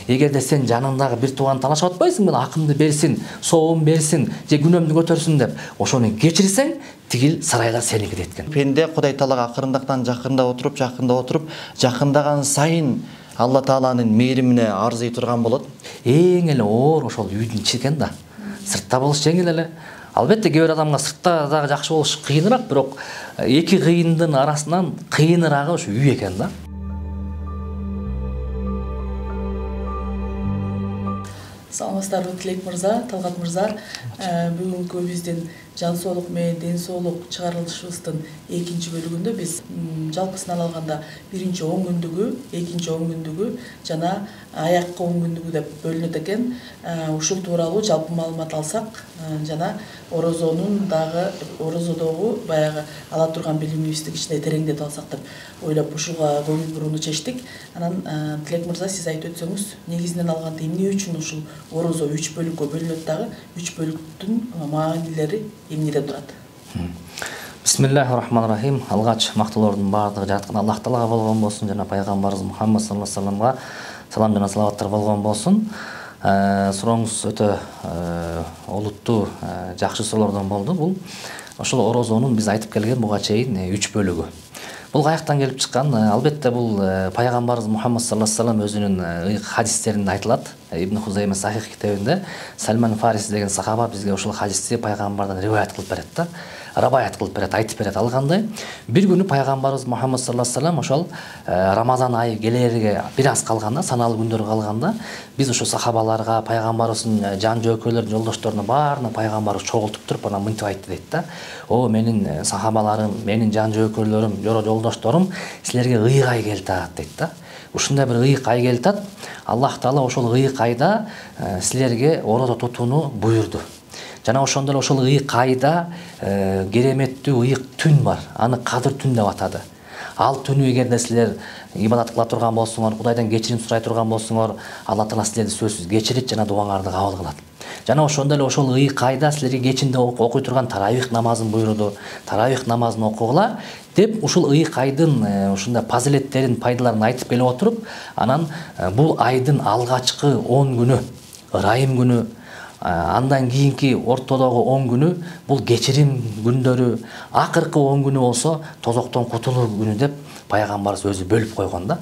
Эгерде сен жаныңдагы бир тууган талашып атпайсың, мен акымды берсин, соом берсин, же күнөөмдү көтөрсүн деп, ошону кечирсең, тигил сарайлар сеники деткен. Пенде Кудай Таалага акырындактан жакында отуруп, жакындаган сайын Алла Тааланын мээримине арзый турган болот. Эң эле оор ошол үйдүн ичи экен да. Сыртта болуш жеңил эле. Албетте кээ бир адамга сыртта дагы жакшы болуш кыйыныраак, бирок эки кыйындын арасынан кыйынырагы ушу үй экен да. Саламатсыздарбы Тилек мырза, Талгат мырза. Бүгүнкү биздин жан соолук менен ден соолук чыгарылышыбыздын экинчи бөлүгүндө биз жалпысынан алганда биринчи 10 күндүгү, экинчи 10 күндүгү жана аяккы 10 күндүгү деп бөлүнөт экен. Ушул тууралуу жалпы маалымат алсак жана орозодогу баягы ала турган билимибизди кичине тереңдетип алсак деп ойлоп ушуга көңүл бурууну чечтик. Анан Тилек мырза, сиз айтып өтсөңүз, негизинен алганда эмне үчүн ушул орозо 3 бөлүккө бөлүнөт дагы, 3 бөлүктүн маанилери эмнеде турат? Бисмиллахир-рахманир-рахим. Алгач мактоолордун баардыгы жараткан Аллах Таалага болгон болсун, жана пайгамбарыбыз Мухаммад саллаллаху алейхи вассаламга салам жана салаваттар болгон болсун. Сурооңуз өтө олуттуу, жакшы суроолордон болду. Бул ошол орозонун биз айтып келген буга чейин 3 бөлүгү. Бул каяктан келип чыккан? Албетте бул пайгамбарыбыз Мухаммад саллаллаху алейхи вассалам өзүнүн хадистеринде айтылат. Ибн Хузайма Сахих китебинде Сальман Фариси деген сахаба бизге ушул хадисти пайгамбардан риваят кылып берет да. Рабаят кылып берет, айтып берет. Алгандай бир күнү пайгамбарыбыз Мухаммад саллаллаху алейхи вассалам ошол Рамазан айы келерге бир аз калганда, саналуу күндөр калганда, биз ошо сахабаларга, пайгамбарыбыздын жан жөөкөлөрүнүн жолдошторуна баарына пайгамбарыбыз чогултуп туруп анан мынтип айтты дейт да. О, менин сахабаларым, менин жан жөөкөлөрүм, жолдошторум, силерге ыйык ай келатат дейт да. Ушундай бир ыйык ай келатат. Аллах Таала ошол ыйык айда силерге орозо тутууну буйурду. Жана ошондой эле ошол ыйык айда кереметтүү ыйык түн бар. Аны Кадыр түн деп атады. Ал түнү эгерде силер ибадат кыла турган болсоңор, Кудайдан кечирим сурай турган болсоңор, Алла Таала силерди сөзсүз кечирет жана дуаңарды кабыл кылат. Жана ошондой эле ошол ыйык айда силерге кечинде окуй турган таравих намазын буйруду. Таравих намазын окугула деп ушул ыйык айдын ушундай фазилеттерин, пайдаларын айтып келип отуруп, анан бул айдын алгачкы 10 күнү, ырайым күнү, андан кийинки ортодогу 10 күнү бул кечирим күндөрү, акыркы 10 күнү болсо тозоктон кутулуу күнү деп пайгамбарыбыз өзү бөлүп койгон да.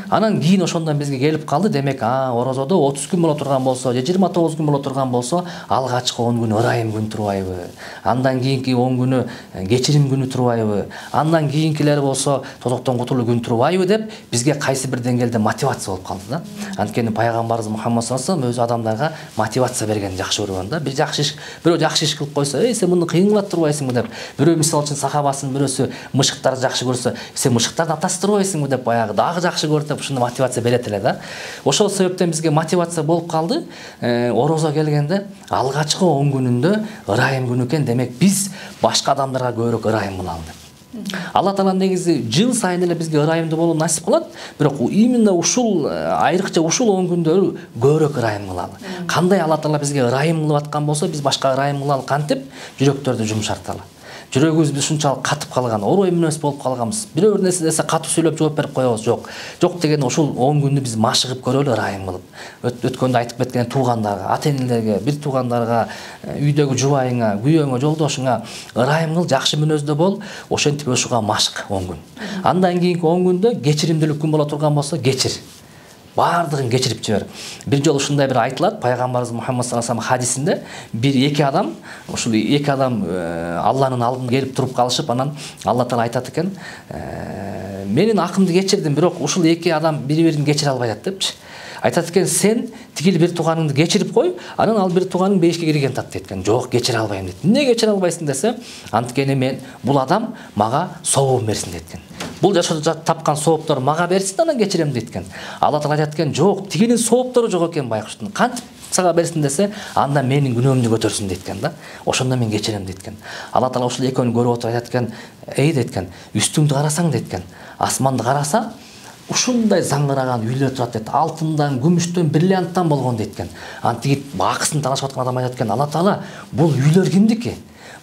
Анан кийин ошондон бизге келип калды. Демек, орозодо 30 күн боло турган болсо, же 29 күн боло турган болсо, алгачкы 10 күнү ырайым күн турбайбы? Андан кийинки 10 күнү кечирим күнү турбайбы? Андан кийинкилери болсо тозоктон кутулуу күн турбайбы деп бизге кайсы бир деңгээлде мотивация болуп калды да. Анткени пайгамбарыбыз Мухаммад саллаллаху алейхи вассалам өзү адамдарга мотивация берген жакшы көргөн да. Бир жакшы иш, бирөө жакшы иш кылып койсо, сен муну кыйын кылат турбайсыңбы деп. Бирөө мисалы үчүн сахабасын бирөөсү мышыктарды жакшы көрсө, сен мышыктарды атасы турбайсыңбы деп баягы дагы жакшы көрүп деп ушундай мотивация берет эле да. Ошол себептен бизге мотивация болуп калды. Орозо келгенде алгачкы 10 күнүндө ырайым күнү экен. Демек, биз башка адамдарга көбүрөөк ырайым кылалы деп. Алла Таала негизи жыл сайын эле бизге ырайымдуу болууну насип кылат, бирок именно ушул айрыкча ушул 10 күндөрү көбүрөөк ырайым кылалы. Кандай Алла Таала бизге ырайым кылып аткан болсо, биз башка ырайым кылалы кантип жүрөктөрдү жумшарталы. Жүрөгүбүз биз ушунчалык катып калган, орой мүнөз болуп калганбыз. Бирөө бир нерсе десе катуу сөйлөп жооп берип коебуз. Жок деген ушул 10 күндү биз машыгып көрөлү ырайым кылып. Өткөндө айтып кеткен туугандарга, ата-энелерге, бир туугандарга, үйдөгү жубайыңа, күйөөңө, жолдошуңа ырайым кыл, жакшы мүнөздө бол, ошентип ошуга машык 10 күн. Андан кийинки 10 күндө кечиримдүүлүк күн боло турган болсо, кечир. Бардыгын кечирип жибер. Бир жолу ушундай бир айтылат, пайгамбарыбыз Мухаммад саллаллаху алейхи вассалам хадисинде, бир эки адам, ушул эки адам Алланын алдына келип туруп калышып, анан Алла Таала айтат экен, менин акымды кечирдим, бирок ушул эки адам бири-бирин кечире албай атат депчи. Айтат экен, сен тигил бир тууганыңды кечирип кой, анан ал бир тууганың бейишке кирген тат дейт. Жок, кечире албайм дейт. Эмне кечире албайсың десе, анткени мен бул адам мага сообун берсин дейт. Бул жашоодо тапкан сооптор мага берсин, анан кечирем дейт. Алла Таала айтат экен, жок, тигинин сооптору жок экен байкуштун. Кантип сага берсин десе, анда менин күнөөмдү көтөрсүн дейт да. Ошондо мен кечирем дейт. Алла Таала ушул экөөнү көрүп отуруп айтат экен, эй дейт, үстүңдү карасаң дейт, асманды караса, ушундай заңгыраган үйлөр турат дейт. Алтындан, күмүштөн, бриллианттан болгон дейт. Антиги акысын талашып аткан адам айтат экен, Алла Таала, бул үйлөр кимдики?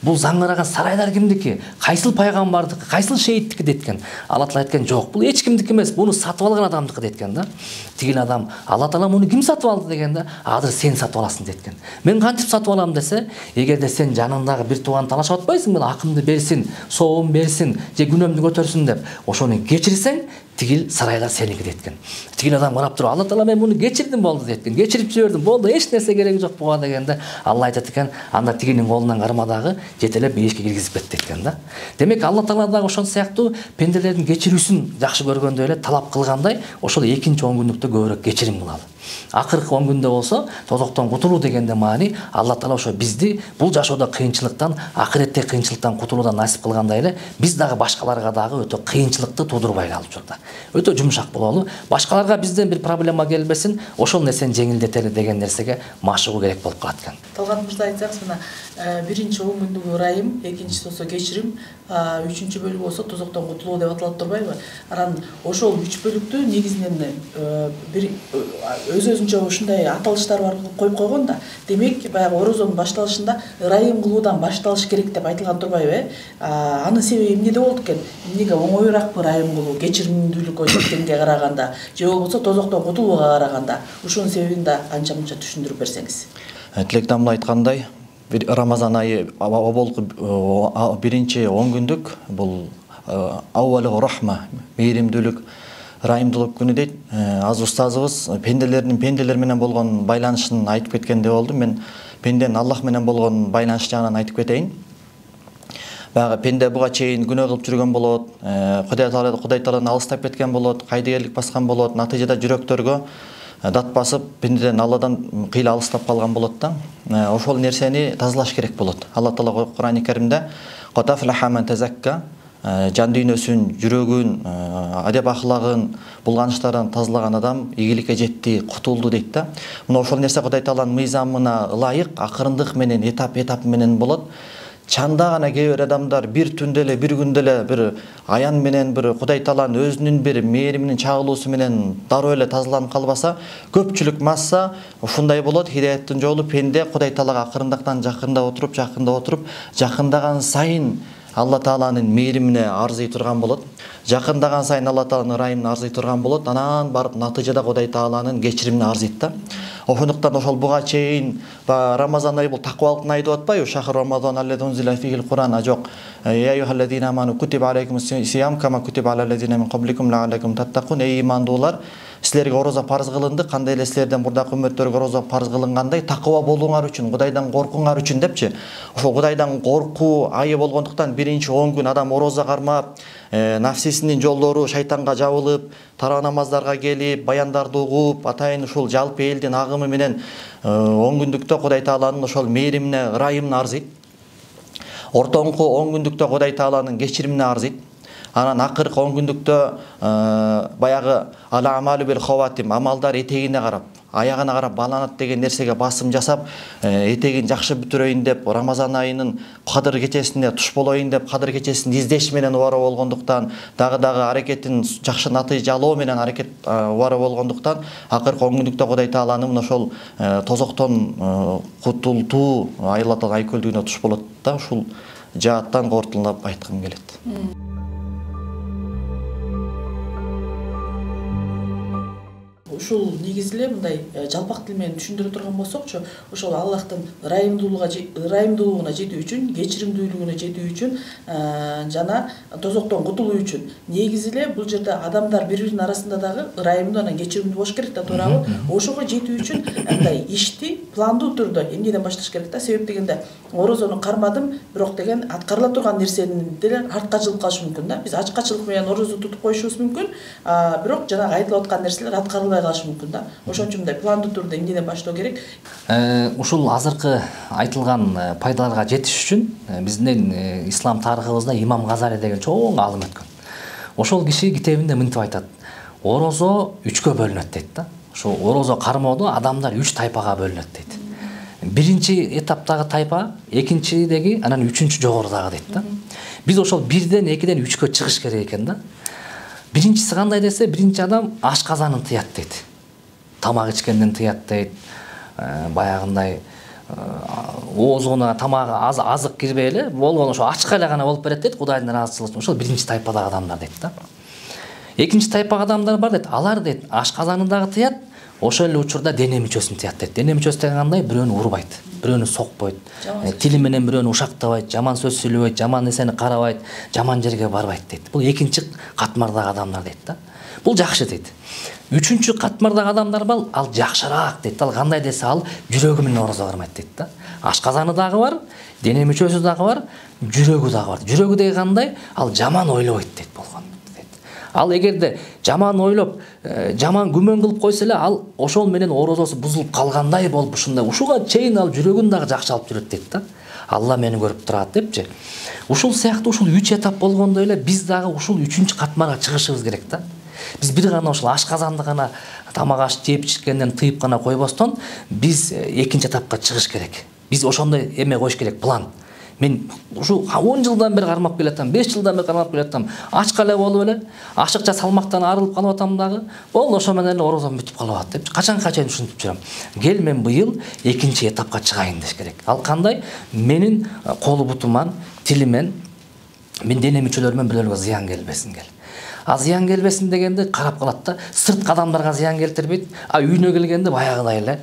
бул заңыраган сарайлар кимдики, кайсыл пайгамбардыкы, кайсыл шейиттики деткен. Алла Таала айткен жок, бул эч кимдики эмес, буну сатып алган адамдыкы деткен да. Тигил адам Алла Таала муну ким сатып алды дегенде, азыр сен сатып аласың деткен. Мен кантип сатып алам десе, эгерде сен жаныңдагы бир тууган талашып атпайсың, мен акымды берсин, соом берсин, же күнөмдү көтөрсүн деп, ошону кечирсең, тигил сарайлар сеники деткен. Тигил адам карап туруп, Алла Таала мен муну кечирдим болду деткен. Кечирип жибердим, болду, эч нерсе кереги жок буга дегенде, Алла айтат экен, анда тигилдин колунан кармадагы жетелеп мейишке киргизип кетти экен да. Демек Алла Таала дагы ошол сыяктуу пенделердин кечирүүсүн жакшы көргөндөй эле талап кылгандай, ошол экинчи 10 күндүктө көбүрөөк кечирим кылалы. Акыркы 10 күндө болсо тозоктон кутулуу дегенде маани Алла Таала ошо бизди бул жашоодо кыйынчылыктан, акыретте кыйынчылыктан кутулуудан насип кылгандай эле, биз дагы башкаларга дагы өтө кыйынчылыкты туудурбай калып журда. Өтө жумшак бололу. Башкаларга бизден бир проблема келбесин, ошол нерсени жеңилдетели деген нерсеге машыгуу керек болуп калат экен. Талгат мырза айтсаңыз, мына биринчи 10 күндүк ырайым, экинчиси болсо кечирим, үчүнчү бөлүк болсо тозоктон кутулуу деп аталат турбайбы? Анан ошол 3 бөлүктү негизинен бир өз-өзүнчө ушундай аталыштар бар коюп койгон да. Демек, баягы орозонун башталышында ырайым кылуудан башталыш керек деп айтылган турбайбы? Анын себеби эмнеде болот экен? Эмнеге оңоюраакпы ырайым кылуу, кечиримдүүлүккө жеткенге караганда, же болбосо тозоктон кутулууга караганда? Ушунун себебин да анча-мынча түшүндүрүп берсеңиз. Тилекдамла айткандай, Рамазан айы биринчи 10 күндүк бул аввалу рахма, мейримдүүлүк, ырайымдуулук күнү дейт. Аз устазыбыз пенделер менен болгон байланышын айтып кеткенде болду. Мен пенденин Аллах менен болгон байланышы жагынан айтып кетейин. Баягы пенде буга чейин күнөө кылып жүргөн болот, Кудай Тааланы алыстап кеткен болот, кайдыгерлик баскан болот, натыйжада жүрөктөргө дат басып, пендеден Алладан кыйла алыстап калган болот да. Ошол нерсени тазалаш керек болот. Алла Таала Кур'ан-ы Каримде "Катафлаха ман тазакка", жан дүйнөсүн, жүрөгүн, адеп ахлагын, булганыштардан тазалаган адам ийгиликке жетти, кутулду дейт да. Мына ошол нерсе Кудай Тааланын мыйзамына ылайык, акырындык менен, этап менен болот. Чанда гана кээ бир адамдар бир түндө эле, бир күндө эле бир аян менен, бир Кудай Тааланын өзүнүн бир мээриминин чагылуусу менен дароо эле тазаланып калбаса, көпчүлүк масса ушундай болот. Хидаяттын жолу пенде Кудай Таалага акырындыктан жакындап отуруп, жакындаган сайын Алла Тааланын мээримине арзый турган болот. Жакындаган сайын Алла Тааланын ырайымына арзый турган болот. Анан барып натыйжада Кудай Тааланын кечиримине арзыйт да. Ошондуктан ошол буга чейин Рамазан айы бул такыбалыктын айы деп атпайбы? Шахр Рамазан аллази унзила фихил Кур'ан ажок. Я айюхаллазина аману кутиба алейкумус сиям кама кутиба алаллазина мин кабликум лааллакум таттакун. Эй имандуулар, силерге ороза парыз кылынды, кандай эле силерден мурдакы үммөттөргө ороза парыз кылынгандай такыба болууңар үчүн, Кудайдан коркуңар үчүн депчи. Ошол Кудайдан коркуу айы болгондуктан биринчи 10 күн адам ороза кармап, нафсисинин жолдору шайтанга жабылып, тараа намаздарга келип, баяндарды угуп, атайын ушул жалпы элдин агымы менен 10 күндүктө Кудай Тааланын ошол мээримине, ырайымына арзыйт. Ортоңку 10 күндүктө Кудай Тааланын кечиримине арзыйт. Анан акыркы 10 күндүктө баягы ала амалу бил хаватим, амалдар этегине карап, аягына карап баланат деген нерсеге басым жасап, этегин жакшы бүтүрөйүн деп, Рамазан айынын кадыр кечесине туш болоюн деп, кадыр кечесин издеш менен убара болгондуктан, дагы аракетин жакшы натыйжа алуу менен аракет убара болгондуктан, акыркы 10 күндүктө Кудай Тааланын ошол тозоктон кутултуу Алла Таала айкөлдүгүнө туш болот да. Ушул жааттан кортулуп айткым келет. Ушул негизиле мындай жалпак тил менен түшүндүрө турган болсокчу, ошол Аллахтын ырайымдуулугуна жетүү үчүн, кечиримдүүлүгүнө жетүү үчүн жана тозоктон кутулуу үчүн негизиле бул жерде адамдар бири-биринин арасында дагы ырайымдуу анан кечиримдүү болуш керек да, туурабы? Ошого жетүү үчүн мындай ишти пландуу түрдө эмнеден башташ керек да? Себеп дегенде орозону кармадым, бирок деген аткарыла турган нерсени деле артка жылып калышы мүмкүн да. Биз ачкачылык менен орозо тутуп коюшубуз мүмкүн, бирок жанагы айтылып аткан нерселер аткарылбай калышы мүмкүн да. Ошон үчүн мындай пландуу түрдө эмнеден баштоо керек? Ушул азыркы айтылган пайдаларга жетиш үчүн биздин ислам тарыхыбызда Имам Газали деген чоң алым өткөн. Ошол киши китебинде мынтип айтат: орозо 3кө бөлүнөт дейт да. Ошол орозо кармоодо адамдар 3 тайпага бөлүнөт дейт. Биринчи этаптагы тайпа, экинчидеги, анан үчүнчү жогорудагы дейт да. Биз ошол 1ден 2ден 3кө чыгыш керек экен да. Биринчиси кандай десе, биринчи адам ашказанын тыят дейт. Тамак ичкенден тыят дейт. Баягындай оозуна тамагы азык кирбей эле болгону ошо ачка эле гана болуп берет дейт, Кудайдын ыраазычылыгы үчүн. Ошол биринчи тайпадагы адамдар дейт да. Экинчи тайпадагы адамдар бар дейт. Алар дейт ашказаны дагы тыят, ошол эле учурда дене мүчөсүн тыят дейт. Дене мүчөсү деген кандай? Бирөөнү урбайт, бирөөнү сокпойт, тили менен бирөөнү ушактабайт, жаман сөз сүйлөбөйт, жаман нерсени карабайт, жаман жерге барбайт дейт. Бул экинчи катмардагы адамдар дейт да. Бул жакшы дейт. Үчүнчү катмардагы адамдар бар, ал жакшыраак дейт. Ал кандай десе, ал жүрөгү менен орозо кармайт дейт да. Ашказаны дагы бар, дене мүчөсү дагы бар, жүрөгү дагы бар. Жүрөгү деген кандай? Ал жаман ойлобойт дейт болгон. Ал эгерде жаман ойлоп, жаман күмөн кылып койсо эле, ал ошол менен орозосу бузулуп калгандай болуп, ушундай ушуга чейин ал жүрөгүн дагы жакшы алып жүрөт дейт да. Алла мени көрүп турат депчи. Ушул сыяктуу ушул 3 этап болгондой эле биз дагы ушул 3-чү катмарга чыгышыбыз керек да. Биз бир гана ушул ашказанды гана тамак аш жеп ичкенден тыйып гана койбостон, биз экинчи этапка чыгыш керек. Биз ошондой эме коюш керек, план. Мен ушу 10 жылдан бери кармап келатам, 5 жылдан бери кармап келатам. Ачка эле болуп эле, ашыкча салмактан арылып калып атам дагы. Болду, ошо менен эле орозом бүтүп калып атат деп. Качанга чейин ушинтип жүрөм. Кел мен быйыл экинчи этапка чыгайын деш керек. Ал кандай? Менин колу бутуман, тилимен, мен дене мүчөлөрүмөн бирөөлгө зыян келбесин кел. А зыян келбесин дегенде карап калат да, сырткы адамдарга зыян келтирбейт. А үйүнө келгенде баягыдай эле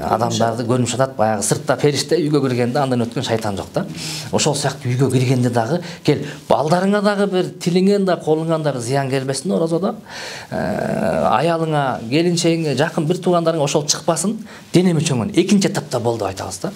адамдарды көрүнүп жатат, баягы сыртта периште, үйгө киргенде андан өткөн шайтан жок да. Ошол сыяктуу үйгө киргенде дагы кел, балдарыңа дагы бир тилиңен да, колуңан дагы зыян келбесин орозодо. Аялыңа, келинчегиңе, жакын бир туугандарыңа ошол чыкпасын, дене мүчөңөн экинчи этапта болду айтабыз да.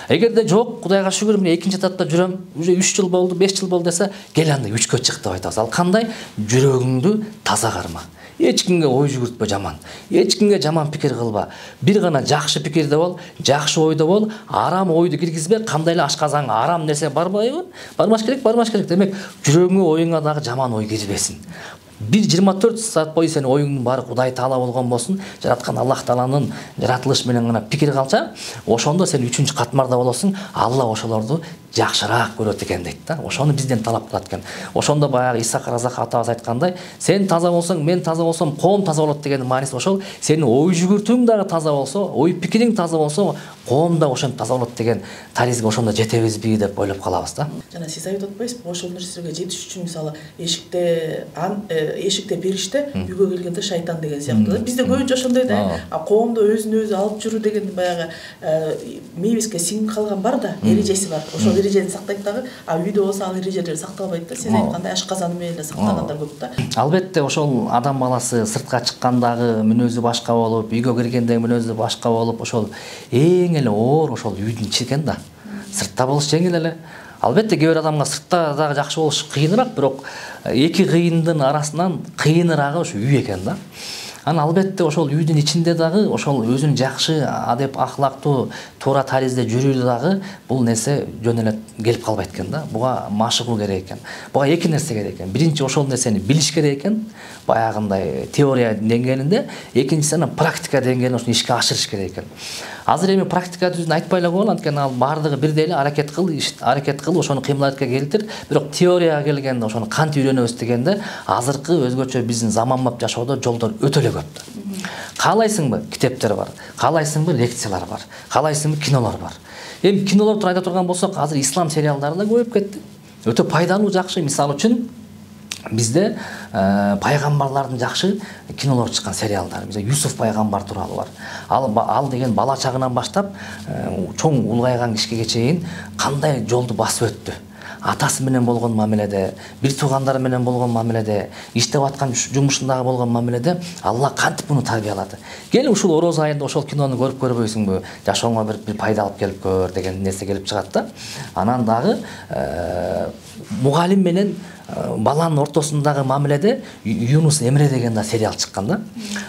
Эгерде жок, Кудайга шүгүр, мен экинчи этапта жүрөм, уже 3 жыл болду, 5 жыл болду десе, кел анда 3кө чык деп айтабыз. Ал кандай? Жүрөгүңдү таза карма. Эч кимге ой жүгүртпө жаман. Эч кимге жаман пикир кылба. Бир гана жакшы пикирде бол, жакшы ойдо бол, арам ойду киргизбе. Кандай эле ашказаңга арам нерсе барбайбы? Бармаш керек, бармаш керек. Демек, жүрөгүңө, оюңа дагы жаман ой кирбесин. 24 саат бою сен оюңдун баары Кудай Таала болгон болсун, жараткан Аллах Тааланын жаратылыш менен гана пикир калса, ошондо сен 3-чү катмарда болосуң. Алла ошолорду жакшыраак көрөт экен дейт да. Ошону бизден талап кылат экен. Ошондо баягы Исаак Разак атабыз айткандай, сен таза болсоң, мен таза болсом, коом таза болот деген мааниси ошол. Сенин ой жүгүртүүң дагы таза болсо, ой пикириң таза болсо, коом да ошентип таза болот деген таризге ошондо жетебизби деп ойлоп калабыз да. Жана сиз айтып атпайсызбы, ошол нерсеге жетиш үчүн мисалы эшикте периште, үйгө келгенде шайтан деген сыяктуу. Бизде көбүнчө ошондой да. Коомдо өзүн өзү алып жүрүү деген баягы мээбизге сиңип калган бар да, эрежеси бар. Ошол эрежени сактайт дагы, а үйдө болсо ал эрежелер сакталбайт да. Сиз айткандай ашказаны менен эле сактагандар көп да. Албетте ошол адам баласы сыртка чыккандагы мүнөзү башка болуп, үйгө киргендеги мүнөзү башка болуп, ошол эң эле оор ошол үйдүн ичи экен да. Сыртта болуш жеңил эле. Албетте кээ бир адамга сыртта дагы жакшы болуш кыйыныраак, бирок эки кыйындын арасынан кыйыныраагы ошо үй экен да. Аны албетте ошол үйдүн ичинде дагы ошол өзүн жакшы, адеп, ахлактуу, туура таризде жүрүү дагы бул нерсе жөн эле келип калбайт экен да. Буга машыгуу керек экен. Буга эки нерсе керек экен. Биринчи ошол нерсени билиш керек экен, баягындай теория деңгээлинде, экинчиси практика деңгээлинде ошону ишке ашырыш керек экен. Азыр эми практика түзүн айтпай эле коелу, анткени ал баардыгы бирдей эле аракет кыл, ошону кыймылдаткка келтир. Бирок теорияга келгенде ошону кантип үйрөнөбүз дегенде, азыркы өзгөчө биздин заманбап жашоодо жолдор өтө эле көп. Каалайсыңбы? Китептер бар. Каалайсыңбы? Лекциялар бар. Каалайсыңбы? Кинолор бар. Эми кинолор туралы айта турган болсок, азыр ислам сериалдары да көбөйүп кетти. Өтө пайдалуу, жакшы. Мисалы үчүн бизде пайгамбарлардын жакшы кинолор чыккан, сериалдар. Мисалы Юсуф пайгамбар тууралуу бар. Ал деген бала чагынан баштап чоң улгайган кишиге чейин кандай жолду басып өттү. Атасы менен болгон мамиледе, бир туугандары менен болгон мамиледе, иштеп аткан жумушундагы болгон мамиледе Алла кантип муну тарбиялады. Кел ушул ороз айында ошол кинону көрүп көрбөйсүңбү? Жашооңо бир пайда алып келип көр деген нерсе келип чыгат да. Анан дагы мугалим менен баланын ортосундагы мамиледе Юнус Эмре деген да сериал чыккан да.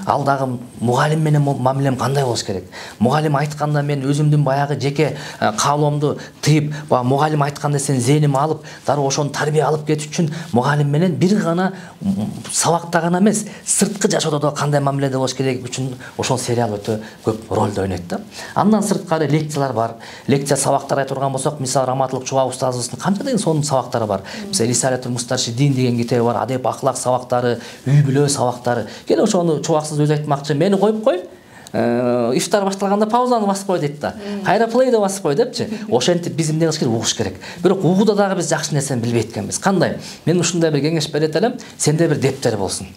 Ал дагы мугалим менен мамилем кандай болуш керек? Мугалим айтканда мен өзүмдүн баягы жеке каалоомду тыйып, мугалим айткан нерсени зээниме алып, дароо ошону тарбия алып кетиш үчүн мугалим менен бир гана сабакта гана эмес, сырткы жашоодо да кандай мамиледе болуш керек үчүн ошол сериал өтө көп ролду ойнойт да. Андан сырткары лекциялар бар. Лекция сабактар айта турган болсок, мисалы Раматылык Чуба устазыбыздын канча деген сонун сабактары бар. Мисалы Рисалатул Мустаршидин деген китеби бар, адеп, ахлак сабактары, үй бүлө сабактары. Кел ошону чубаксыз өзү айтмакчы, мени коюп кой. ифтар башталганда паузаны басып кой дейт да. Кайра плейди басып кой депчи. Ошентип биз эмне кылыш керек, угуш керек. Бирок угууда дагы биз жакшы нерсени билбейт экенбиз. Кандай? Мен ушундай бир кеңеш берет элем, сенде бир дептер болсун.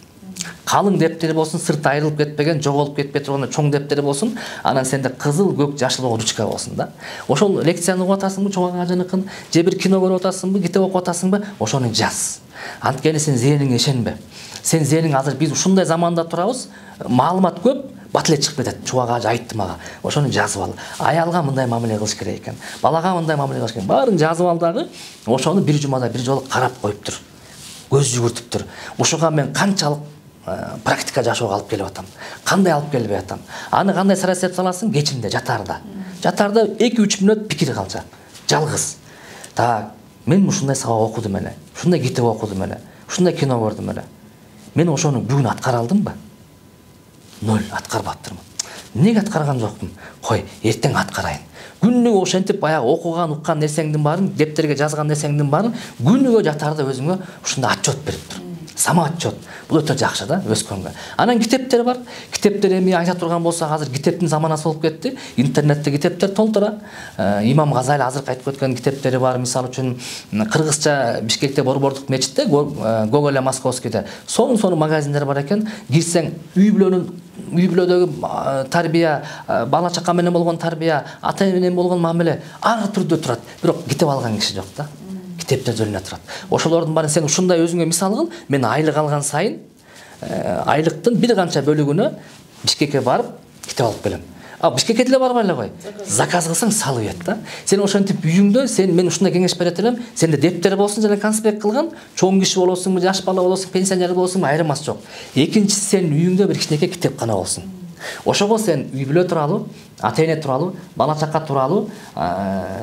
Калың дептери болсун, сырт айрылып кетпеген, жоголуп кетпей турган чоң дептери болсун, анан сенде кызыл, көк, жашыл ручка болсун да. Ошол лекцияны угуп атасыңбы, чоң агажыныкын, же бир кино көрүп атасыңбы, китеп окуп атасыңбы, ошону жаз. Анткени сен зээниңе ишенбе. Сен зээниң азыр биз ушундай заманда турабыз, маалымат көп, батыл чыгып кетет. Чуак ажы айтты мага. Ошону жазып ал. Аялга мындай мамиле кылыш керек экен. Балага мындай мамиле кылыш керек. Баарын жазып ал дагы, ошону бир жумада бир жолу карап коюп тур. Көз жүгүртүп тур. Ушуга мен канчалык практика жашоого алып келип атам. Кандай алып келип атам. Аны кандай сарасеп саласың? Кечинде, жатарда. Жатарда 2-3 мүнөт пикир калча. Жалгыз. Так, мен ушундай сабак окудум эле. Ушундай китеп окудум эле. Ушундай кино көрдүм эле. Мен ошону бүгүн аткара алдымбы? 0 аткарбаптырмын. Неге аткарган жокмун? Кой, эртең аткарайын. Күнүгө ошентип баягы окуган, уккан нерсеңдин баарын, дептерге жазган нерсеңдин баарын күнүгө жатарда өзүңө ушундай отчет берип тур. Самоотчет. Бул өтө жакшы да, өскөнгө. Анан китептер бар. Китептер эми айта турган болсак, азыр китептин заманасы болуп кетти. Интернетте китептер толтура. Имам Газали азыр айтып өткөн китептери бар. Мисалы үчүн Кыргызча Бишкекте Борбордук мечитте, Гоголя Московскийде сонун магазиндер бар экен. Кирсең, үй бүлөдөгү тарбия, бала чака менен болгон тарбия, ата менен болгон мамиле ар түрдө турат. Бирок китеп алган киши жок да. Китептер жөнүнө турат. Ошолордун баарын сен ушундай өзүңө мисал кыл. Мен айлык алган сайын айлыктын бир канча бөлүгүнө Бишкекке барып китеп алып келем. Бишкекке деле барбай эле кой. Заказ кылсаң салып ет да. Сен ошентип үйүңдө мен ушундай кеңеш берет элем. Сенде дептер болсун жана конспект кылган, чоң киши болосуңбу, жаш бала болосуң, пенсионер болосуңбу, айырмасы жок. Экинчиси сен үйүңдө бир кичинекей китепкана болсун. Ошого сен үй бүлө тууралуу, ата эне тууралуу, бала чака тууралуу,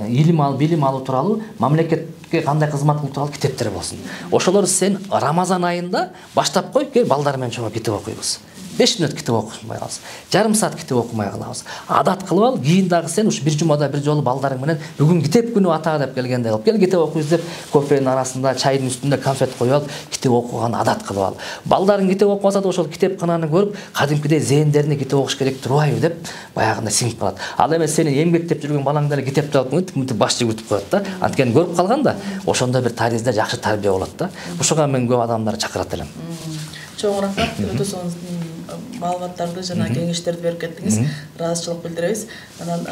билим алуу тууралуу, мамлекетке кандай кызмат кылуу тууралуу китептер болсун. Ошолор сен Рамазан айында баштап кой, кел балдар менен чоң китеп окуйбуз. 5 мүнөт китеп окумай калабыз. Жарым саат китеп окумай калабыз. Адат кылып ал, кийин дагы сен ушу бир жумада бир жолу балдарың менен бүгүн китеп күнү атага деп келгенде кылып, кел китеп окуйбуз деп кофенин арасында, чайдын үстүндө конфет коюп алып, китеп окуган адат кылып ал. Балдарың китеп окубаса да ошол китепкананы көрүп, кадимкидей зээндерине китеп окуш керек турбайбы деп баягындай сиңип калат. Ал эми сени эмгектеп жүргөн балаң деле китепти алып мынтип баш жүгүртүп коет да. Анткени көрүп калган да, ошондой бир таризде жакшы тарбия болот да. Ушуга мен көп адамдарды чакырат элем. Чоң рахмат, өтө сонун маалыматтарды жана кеңештерди берип кеттиңиз. Ыраазычылык билдиребиз. Анан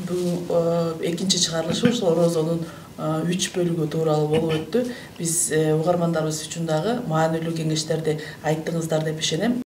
бүгүн экинчи чыгарылышы ошол орозонун 3 бөлүгү тууралуу болуп өттү. Биз угармандарыбыз үчүн дагы маанилүү кеңештерди айттыңыздар деп ишенем.